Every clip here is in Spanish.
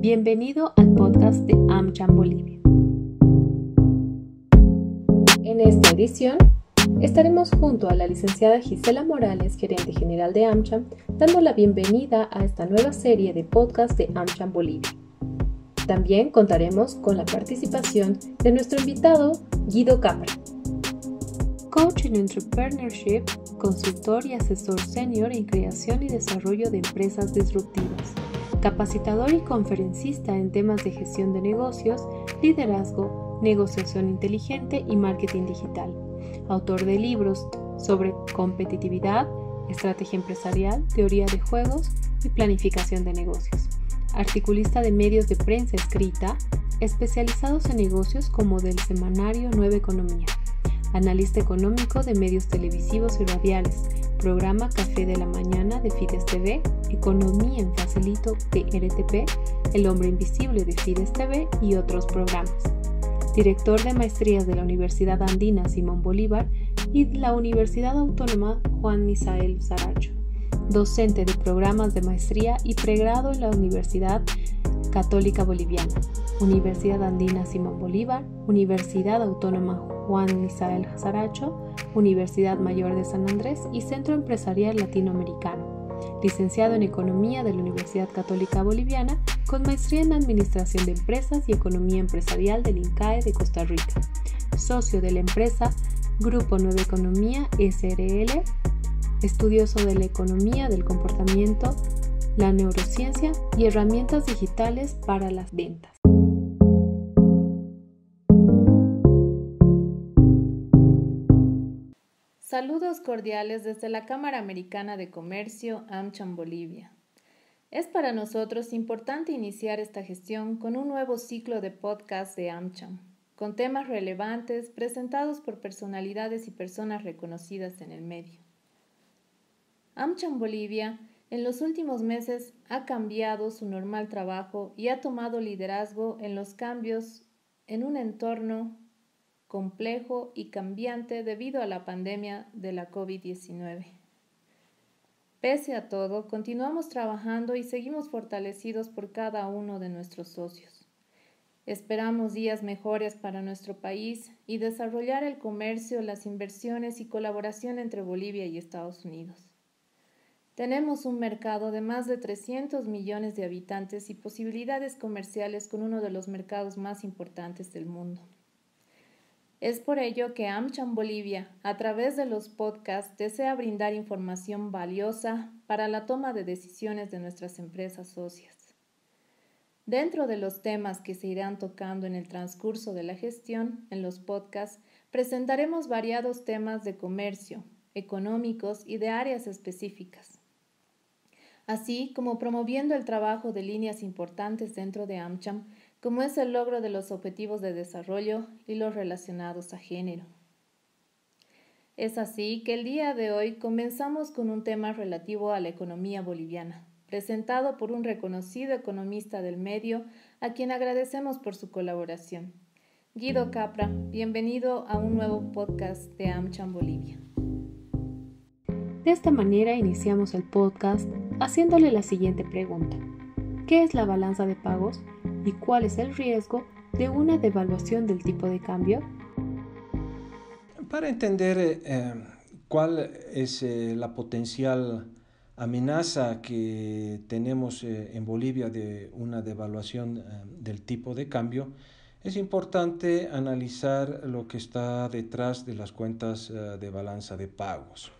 Bienvenido al podcast de AmCham Bolivia. En esta edición estaremos junto a la licenciada Gisela Morales, gerente general de AmCham, dando la bienvenida a esta nueva serie de podcast de AmCham Bolivia. También contaremos con la participación de nuestro invitado Guido Capra, coach en entrepreneurship, consultor y asesor senior en creación y desarrollo de empresas disruptivas, capacitador y conferencista en temas de gestión de negocios, liderazgo, negociación inteligente y marketing digital, autor de libros sobre competitividad, estrategia empresarial, teoría de juegos y planificación de negocios, articulista de medios de prensa escrita especializados en negocios como del semanario Nueva Economía, analista económico de medios televisivos y radiales, programa Café de la Mañana de Fides TV, Economía en Facilito de RTP, El Hombre Invisible de Fides TV y otros programas. Director de maestrías de la Universidad Andina Simón Bolívar y la Universidad Autónoma Juan Misael Saracho. Docente de programas de maestría y pregrado en la Universidad Católica Boliviana, Universidad Andina Simón Bolívar, Universidad Autónoma Juan Misael Saracho, Universidad Mayor de San Andrés y Centro Empresarial Latinoamericano. Licenciado en Economía de la Universidad Católica Boliviana, con maestría en Administración de Empresas y Economía Empresarial del INCAE de Costa Rica. Socio de la empresa Grupo Nueva Economía SRL, estudioso de la economía del comportamiento, la neurociencia y herramientas digitales para las ventas. Saludos cordiales desde la Cámara Americana de Comercio, AmCham Bolivia. Es para nosotros importante iniciar esta gestión con un nuevo ciclo de podcast de AmCham, con temas relevantes presentados por personalidades y personas reconocidas en el medio. AmCham Bolivia en los últimos meses ha cambiado su normal trabajo y ha tomado liderazgo en los cambios en un entorno complejo y cambiante debido a la pandemia de la COVID-19. Pese a todo, continuamos trabajando y seguimos fortalecidos por cada uno de nuestros socios. Esperamos días mejores para nuestro país y desarrollar el comercio, las inversiones y colaboración entre Bolivia y Estados Unidos. Tenemos un mercado de más de 300 millones de habitantes y posibilidades comerciales con uno de los mercados más importantes del mundo. Es por ello que AmCham Bolivia, a través de los podcasts, desea brindar información valiosa para la toma de decisiones de nuestras empresas socias. Dentro de los temas que se irán tocando en el transcurso de la gestión, en los podcasts, presentaremos variados temas de comercio, económicos y de áreas específicas, así como promoviendo el trabajo de líneas importantes dentro de AmCham, como es el logro de los objetivos de desarrollo y los relacionados a género. Es así que el día de hoy comenzamos con un tema relativo a la economía boliviana, presentado por un reconocido economista del medio, a quien agradecemos por su colaboración. Guido Capra, bienvenido a un nuevo podcast de AmCham Bolivia. De esta manera iniciamos el podcast haciéndole la siguiente pregunta. ¿Qué es la balanza de pagos y cuál es el riesgo de una devaluación del tipo de cambio? Para entender cuál es la potencial amenaza que tenemos en Bolivia de una devaluación del tipo de cambio, es importante analizar lo que está detrás de las cuentas de balanza de pagos.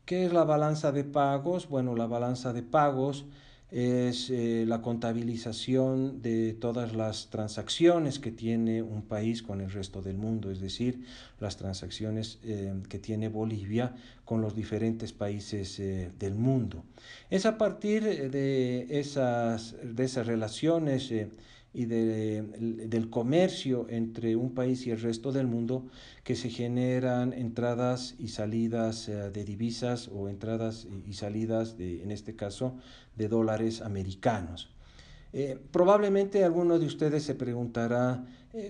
¿Qué es la balanza de pagos? Bueno, la balanza de pagos es la contabilización de todas las transacciones que tiene un país con el resto del mundo, es decir, las transacciones que tiene Bolivia con los diferentes países del mundo. Es a partir de esas relaciones y del comercio entre un país y el resto del mundo que se generan entradas y salidas de divisas o entradas y salidas, en este caso, de dólares americanos. Probablemente alguno de ustedes se preguntará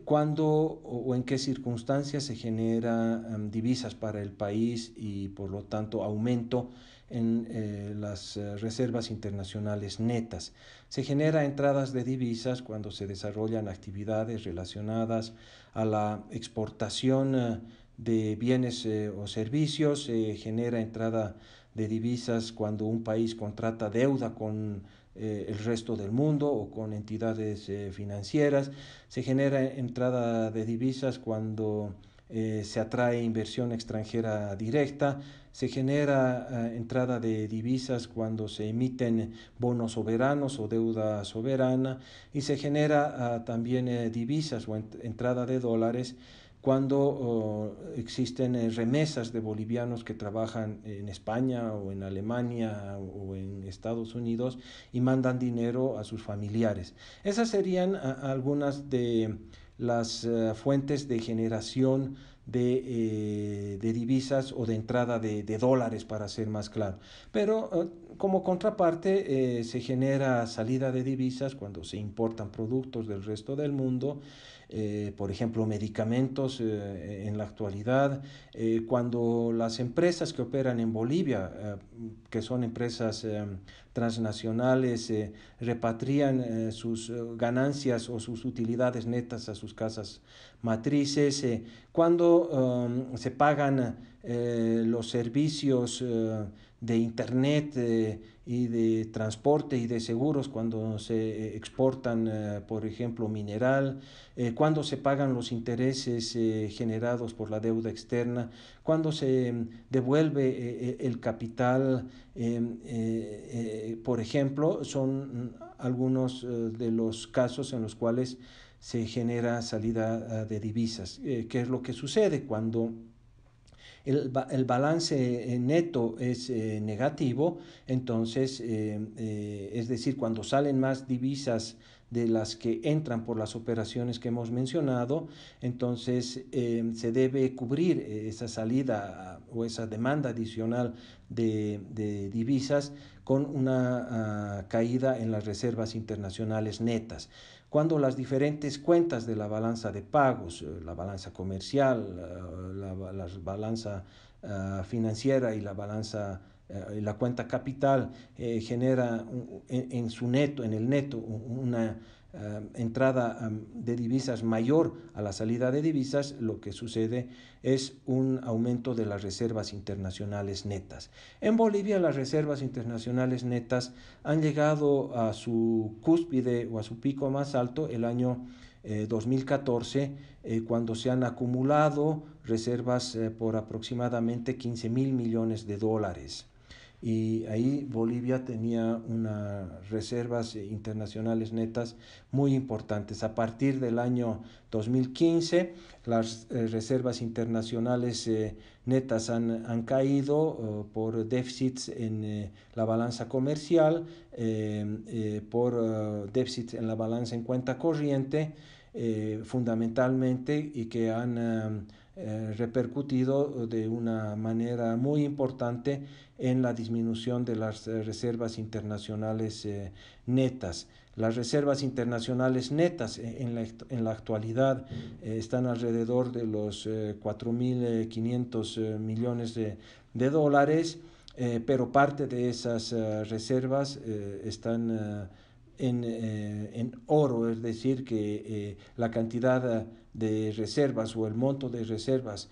cuándo o en qué circunstancias se generan divisas para el país y por lo tanto aumento en las reservas internacionales netas. Se genera entradas de divisas cuando se desarrollan actividades relacionadas a la exportación de bienes o servicios. Se genera entrada de divisas cuando un país contrata deuda con el resto del mundo o con entidades financieras. Se genera entrada de divisas cuando se atrae inversión extranjera directa. Se genera entrada de divisas cuando se emiten bonos soberanos o deuda soberana, y se genera también divisas o entrada de dólares cuando existen remesas de bolivianos que trabajan en España o en Alemania o en Estados Unidos y mandan dinero a sus familiares. Esas serían algunas de las fuentes de generación de divisas o de entrada de dólares, para ser más claro. Pero como contraparte se genera salida de divisas cuando se importan productos del resto del mundo, por ejemplo medicamentos en la actualidad, cuando las empresas que operan en Bolivia, que son empresas transnacionales, repatrian sus ganancias o sus utilidades netas a sus casas matrices, cuando se pagan los servicios de internet y de transporte y de seguros, cuando se exportan, por ejemplo, mineral, cuando se pagan los intereses generados por la deuda externa, cuando se devuelve el capital, por ejemplo, son algunos de los casos en los cuales se genera salida de divisas. ¿Qué es lo que sucede cuando el balance neto es negativo? Entonces, es decir, cuando salen más divisas de las que entran por las operaciones que hemos mencionado, entonces se debe cubrir esa salida o esa demanda adicional de divisas con una caída en las reservas internacionales netas. Cuando las diferentes cuentas de la balanza de pagos, la balanza comercial, la balanza financiera y la balanza la cuenta capital genera en el neto una entrada de divisas mayor a la salida de divisas, lo que sucede es un aumento de las reservas internacionales netas. En Bolivia las reservas internacionales netas han llegado a su cúspide o a su pico más alto el año 2014, cuando se han acumulado reservas por aproximadamente 15.000 millones de dólares. Y ahí Bolivia tenía unas reservas internacionales netas muy importantes. A partir del año 2015, las reservas internacionales netas han caído por déficits en la balanza comercial, por déficits en la balanza en cuenta corriente, fundamentalmente, y que han repercutido de una manera muy importante en la disminución de las reservas internacionales netas. Las reservas internacionales netas en la actualidad están alrededor de los 4.500 millones de dólares, pero parte de esas reservas están en oro, es decir, que la cantidad de reservas o el monto de reservas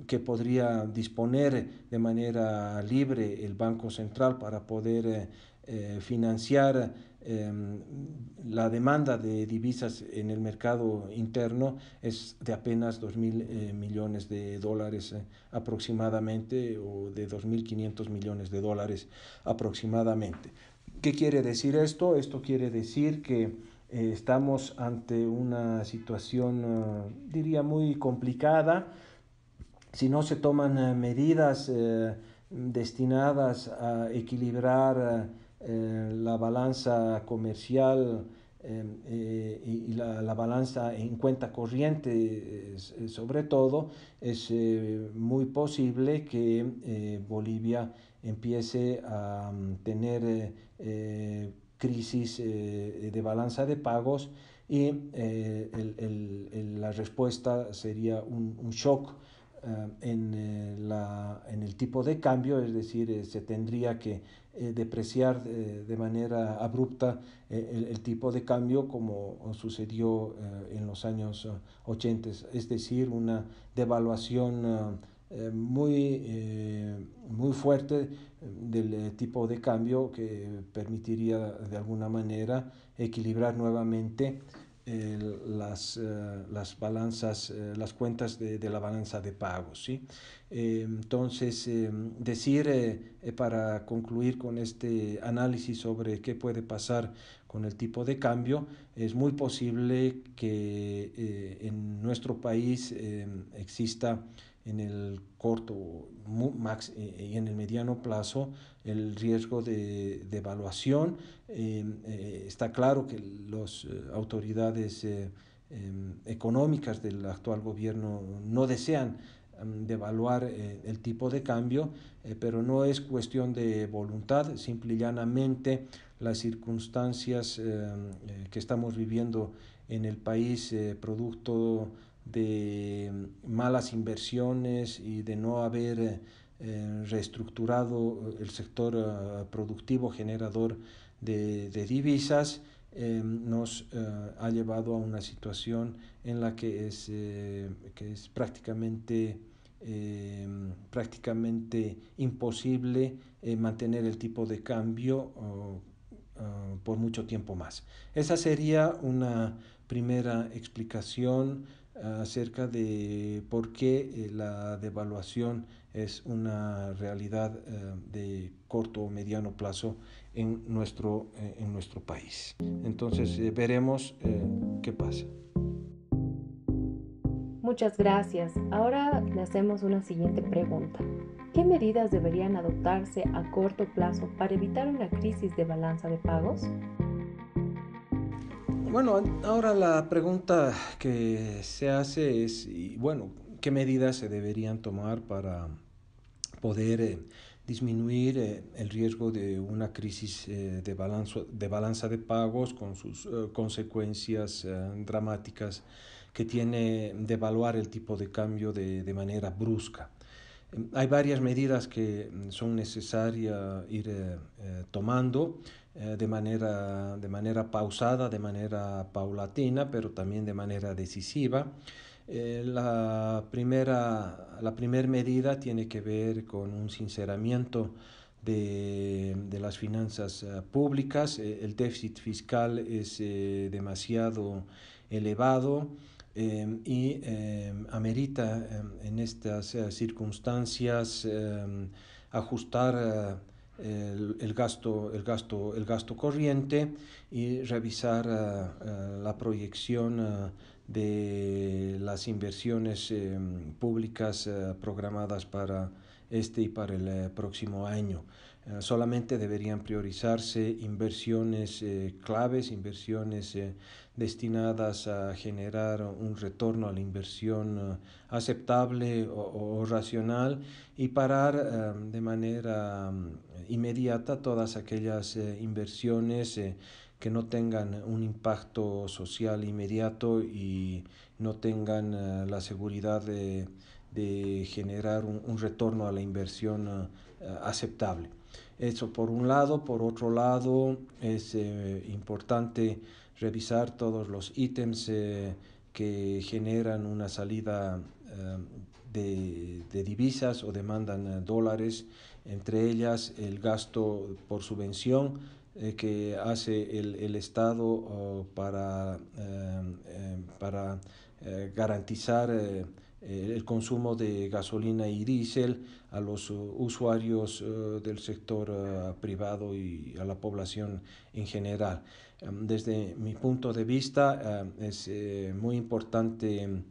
que podría disponer de manera libre el Banco Central para poder financiar la demanda de divisas en el mercado interno es de apenas 2.000 millones de dólares aproximadamente, o de 2.500 millones de dólares aproximadamente. ¿Qué quiere decir esto? Esto quiere decir que estamos ante una situación, diría, muy complicada. Si no se toman medidas destinadas a equilibrar la balanza comercial y la balanza en cuenta corriente, sobre todo, es muy posible que Bolivia empiece a tener crisis de balanza de pagos, y la respuesta sería un shock en el tipo de cambio, es decir, se tendría que depreciar de manera abrupta el tipo de cambio como sucedió en los años 80, es decir, una devaluación muy fuerte del tipo de cambio que permitiría de alguna manera equilibrar nuevamente las balanzas, las cuentas de la balanza de pagos, ¿sí? Entonces, para concluir con este análisis sobre qué puede pasar con el tipo de cambio, es muy posible que en nuestro país exista en el corto y en el mediano plazo el riesgo de devaluación. Está claro que las autoridades económicas del actual gobierno no desean devaluar el tipo de cambio, pero no es cuestión de voluntad, simple y llanamente las circunstancias que estamos viviendo en el país, producto de malas inversiones y de no haber reestructurado el sector productivo generador de divisas, nos ha llevado a una situación en la que es prácticamente imposible mantener el tipo de cambio por mucho tiempo más. Esa sería una primera explicación acerca de por qué la devaluación es una realidad de corto o mediano plazo en nuestro país. Entonces veremos qué pasa. Muchas gracias. Ahora le hacemos una siguiente pregunta. ¿Qué medidas deberían adoptarse a corto plazo para evitar una crisis de balanza de pagos? Bueno, ahora la pregunta que se hace es, y bueno, ¿qué medidas se deberían tomar para poder disminuir el riesgo de una crisis de balanza de pagos con sus consecuencias dramáticas que tiene devaluar el tipo de cambio de manera brusca? Hay varias medidas que son necesarias ir tomando de manera pausada, de manera paulatina, pero también de manera decisiva. La primera medida tiene que ver con un sinceramiento de las finanzas públicas. El déficit fiscal es demasiado elevado y amerita en estas circunstancias ajustar el gasto corriente y revisar la proyección de las inversiones públicas programadas para este y para el próximo año. Solamente deberían priorizarse inversiones claves, inversiones destinadas a generar un retorno a la inversión aceptable o racional, y parar de manera inmediata todas aquellas inversiones que no tengan un impacto social inmediato y no tengan la seguridad de generar un retorno a la inversión aceptable. Eso por un lado. Por otro lado, es importante revisar todos los ítems que generan una salida de divisas o demandan dólares, entre ellas el gasto por subvención que hace el Estado para garantizar el consumo de gasolina y diésel a los usuarios del sector privado y a la población en general. Desde mi punto de vista, es muy importante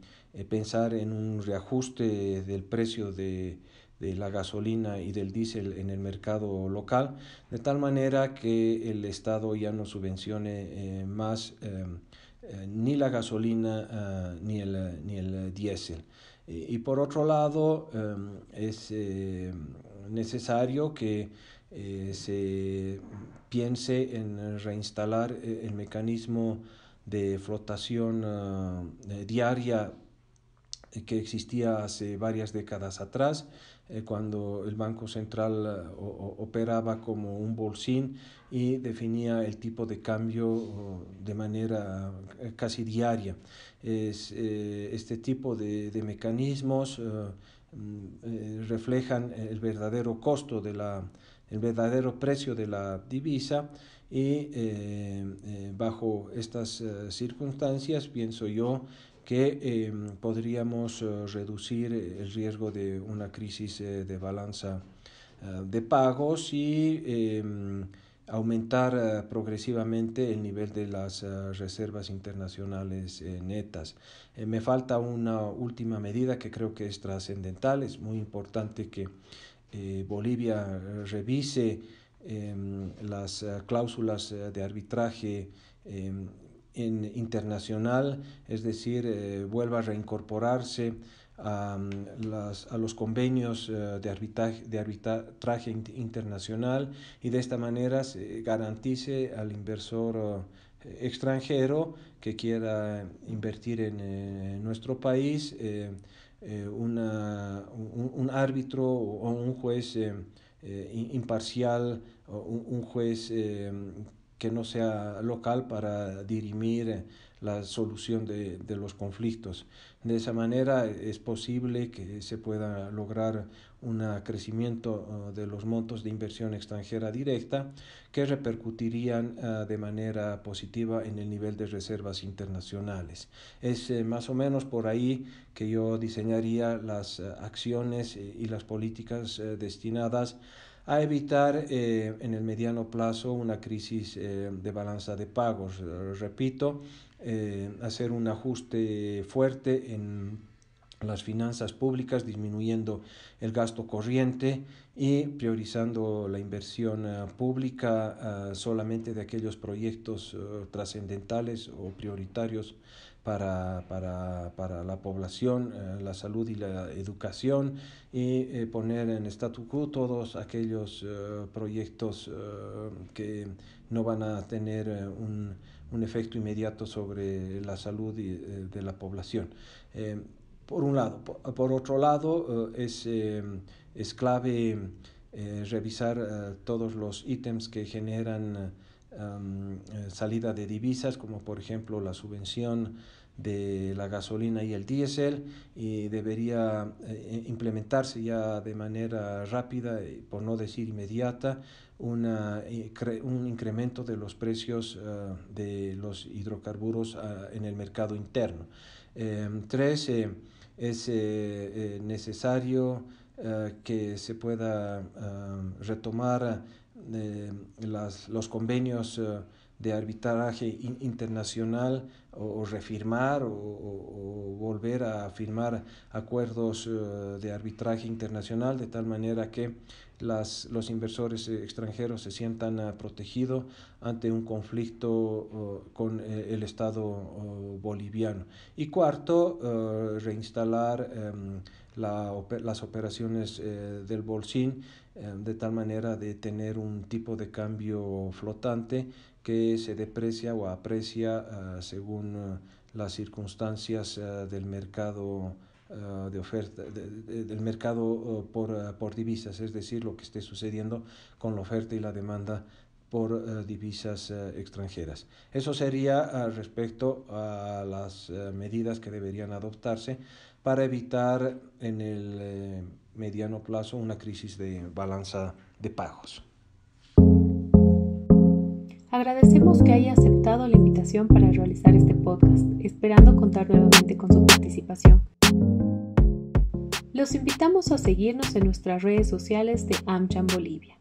pensar en un reajuste del precio de la gasolina y del diésel en el mercado local, de tal manera que el Estado ya no subvencione más ni la gasolina ni el diésel. Y por otro lado, es necesario que se piense en reinstalar el mecanismo de flotación diaria que existía hace varias décadas atrás, cuando el Banco Central operaba como un bolsín y definía el tipo de cambio de manera casi diaria. Este tipo de mecanismos reflejan el verdadero costo el verdadero precio de la divisa y bajo estas circunstancias pienso yo que podríamos reducir el riesgo de una crisis de balanza de pagos y aumentar progresivamente el nivel de las reservas internacionales netas. Me falta una última medida que creo que es trascendental. Es muy importante que Bolivia revise las cláusulas de arbitraje internacional, es decir, vuelva a reincorporarse a los convenios de arbitraje internacional y de esta manera se garantice al inversor extranjero que quiera invertir en nuestro país un árbitro o un juez imparcial, un juez que no sea local para dirimir la solución de los conflictos. De esa manera es posible que se pueda lograr un crecimiento de los montos de inversión extranjera directa que repercutirían de manera positiva en el nivel de reservas internacionales. Es más o menos por ahí que yo diseñaría las acciones y las políticas destinadas a evitar en el mediano plazo una crisis de balanza de pagos. Repito, hacer un ajuste fuerte en las finanzas públicas, disminuyendo el gasto corriente y priorizando la inversión pública solamente de aquellos proyectos trascendentales o prioritarios para la población, la salud y la educación, y poner en statu quo todos aquellos proyectos que no van a tener un efecto inmediato sobre la salud de la población. Por un lado. Por otro lado, es clave revisar todos los ítems que generan salida de divisas, como por ejemplo la subvención de la gasolina y el diésel, y debería implementarse ya de manera rápida, por no decir inmediata, un incremento de los precios de los hidrocarburos en el mercado interno. 3. Es necesario que se pueda retomar los convenios de arbitraje internacional o refirmar o volver a firmar acuerdos de arbitraje internacional de tal manera que los inversores extranjeros se sientan protegidos ante un conflicto con el Estado boliviano. Y cuarto, reinstalar las operaciones del bolsín de tal manera de tener un tipo de cambio flotante que se deprecia o aprecia según las circunstancias del mercado de oferta, del mercado por divisas, es decir, lo que esté sucediendo con la oferta y la demanda por divisas extranjeras. Eso sería respecto a las medidas que deberían adoptarse para evitar en el mediano plazo una crisis de balanza de pagos. Agradecemos que haya aceptado la invitación para realizar este podcast, esperando contar nuevamente con su participación. Los invitamos a seguirnos en nuestras redes sociales de AmCham Bolivia.